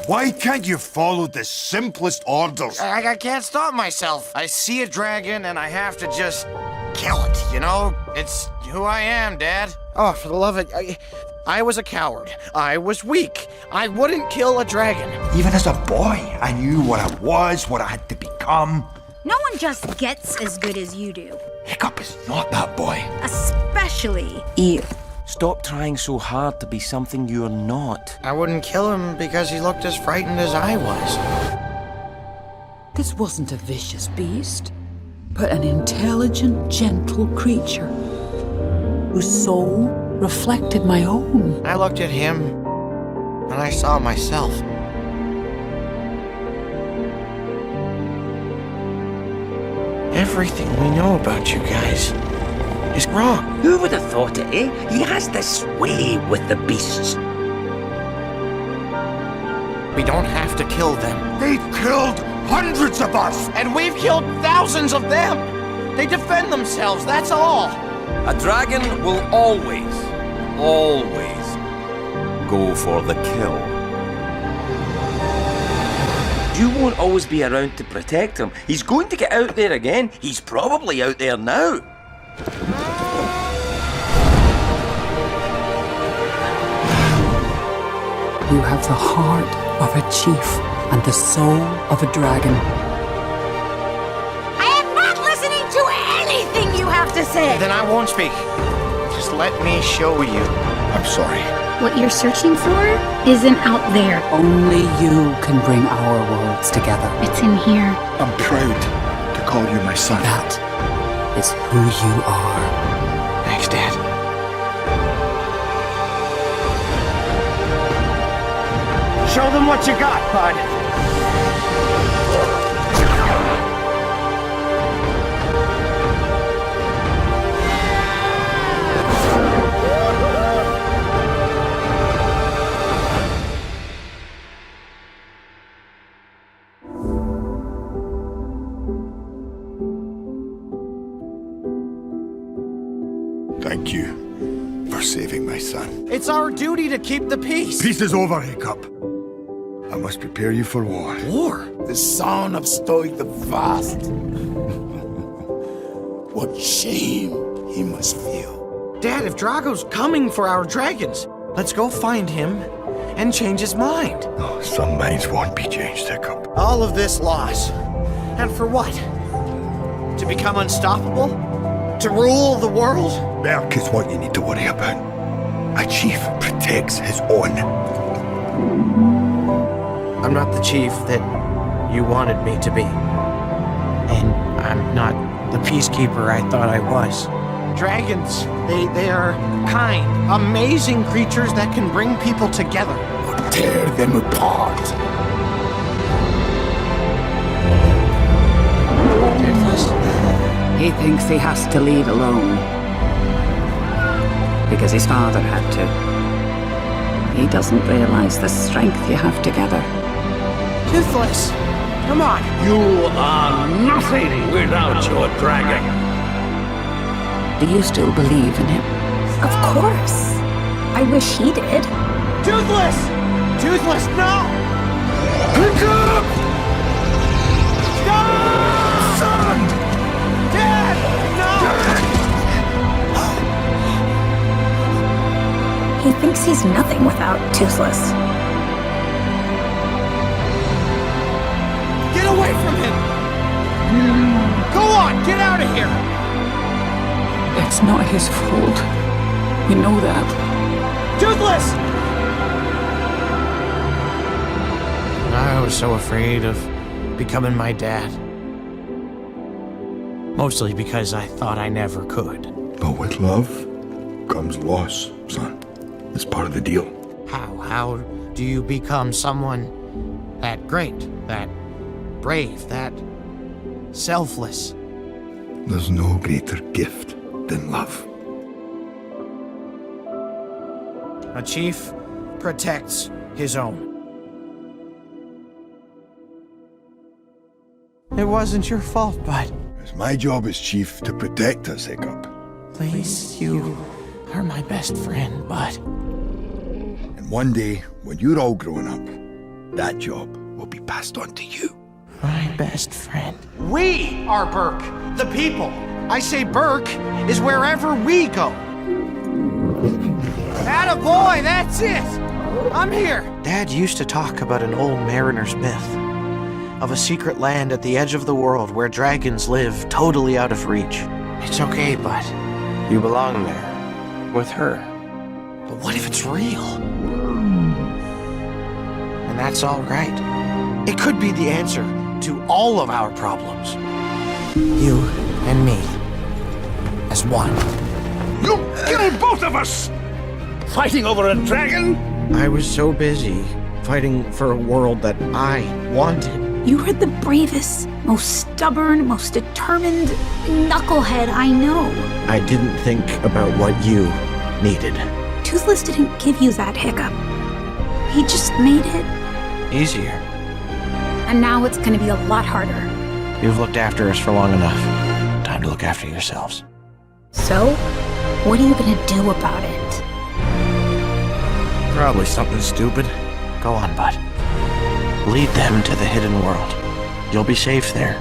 Why can't you follow the simplest orders? I can't stop myself. I see a dragon and I have to just kill it, you know? It's who I am, Dad. Oh, for the love of it, I was a coward. I was weak. I wouldn't kill a dragon. Even as a boy, I knew what I was, what I had to become. No one just gets as good as you do. Hiccup is not that boy. Especially you. Stop trying so hard to be something you're not. I wouldn't kill him because he looked as frightened as I was. This wasn't a vicious beast, but an intelligent, gentle creature whose soul reflected my own. I looked at him and I saw myself. Everything we know about you guys is wrong. Who would have thought it, eh? He has this way with the beasts. We don't have to kill them. They've killed hundreds of us! And we've killed thousands of them! They defend themselves, that's all! A dragon will always go for the kill. You won't always be around to protect him. He's going to get out there again. He's probably out there now. You have the heart of a chief and the soul of a dragon. I am not listening to anything you have to say. Then I won't speak. Just let me show you. I'm sorry. What you're searching for isn't out there. Only you can bring our worlds together. It's in here. I'm proud to call you my son. That is who you are. Thanks, Dad. Show them what you got, bud. Thank you for saving my son. It's our duty to keep the peace. Peace is over, Hiccup. I must prepare you for war. War? The son of Stoic the Vast. What shame he must feel. Dad, if Drago's coming for our dragons, let's go find him and change his mind. Oh, some minds won't be changed, Hiccup. All of this loss. And for what? To become unstoppable? To rule the world? Berk is what you need to worry about. A chief protects his own. I'm not the chief that you wanted me to be. And I'm not the peacekeeper I thought I was. Dragons, they are kind, amazing creatures that can bring people together. Or tear them apart. He thinks he has to lead alone. Because his father had to. He doesn't realize the strength you have together. Toothless, come on. You are nothing without your dragon. Do you still believe in him? Of course. I wish he did. Toothless! Toothless, no! Hiccup! Stop! Son! Dad! No! He thinks he's nothing without Toothless. Get away from him! Go on, get out of here! It's not his fault. You know that. Toothless! I was so afraid of becoming my dad. Mostly because I thought I never could. But with love comes loss, son. It's part of the deal. How do you become someone that great, that brave, that selfless? There's no greater gift than love. A chief protects his own. It wasn't your fault, bud. It's my job as chief to protect us, Hiccup. Please, you are my best friend, bud. And one day, when you're all grown up, That job will be passed on to you. My best friend. We are Burke, the people. I say Burke is wherever we go. Attaboy, that's it. I'm here. Dad used to talk about an old mariner's myth of a secret land at the edge of the world where dragons live totally out of reach. It's okay, bud. You belong there with her. But what if it's real? And that's all right. It could be the answer to all of our problems. You and me as one. You killed both of us! Fighting over a dragon? I was so busy fighting for a world that I wanted. You are the bravest, most stubborn, most determined knucklehead I know. I didn't think about what you needed. Toothless didn't give you that hiccup. He just made it. Easier. And now it's gonna be a lot harder. You've looked after us for long enough. Time to look after yourselves. So, what are you gonna do about it? Probably something stupid. Go on, bud. Lead them to the hidden world. You'll be safe there.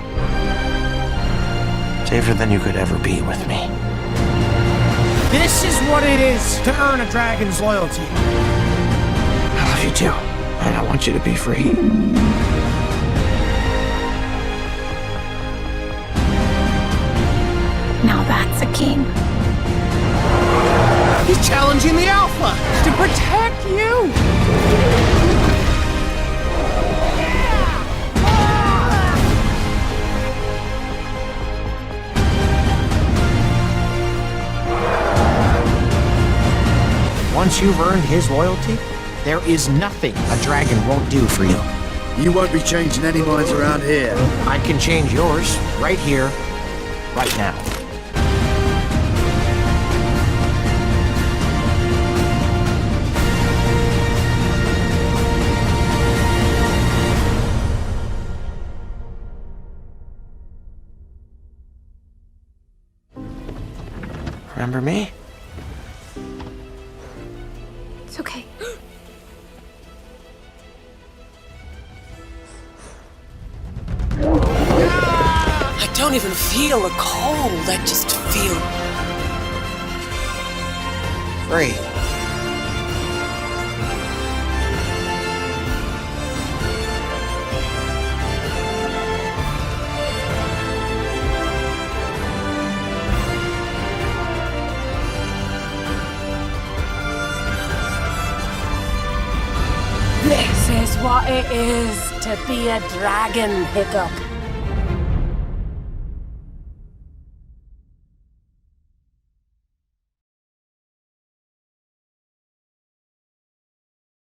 Safer than you could ever be with me. This is what it is to earn a dragon's loyalty. I love you too, and I want you to be free. Now that's a king. He's challenging the Alpha to protect you. Once you've earned his loyalty, there is nothing a dragon won't do for you. You won't be changing any minds around here. I can change yours right here, right now. Remember me? It's okay. I don't even feel a cold. I just feel Free. This is what it is to be a dragon, Hiccup.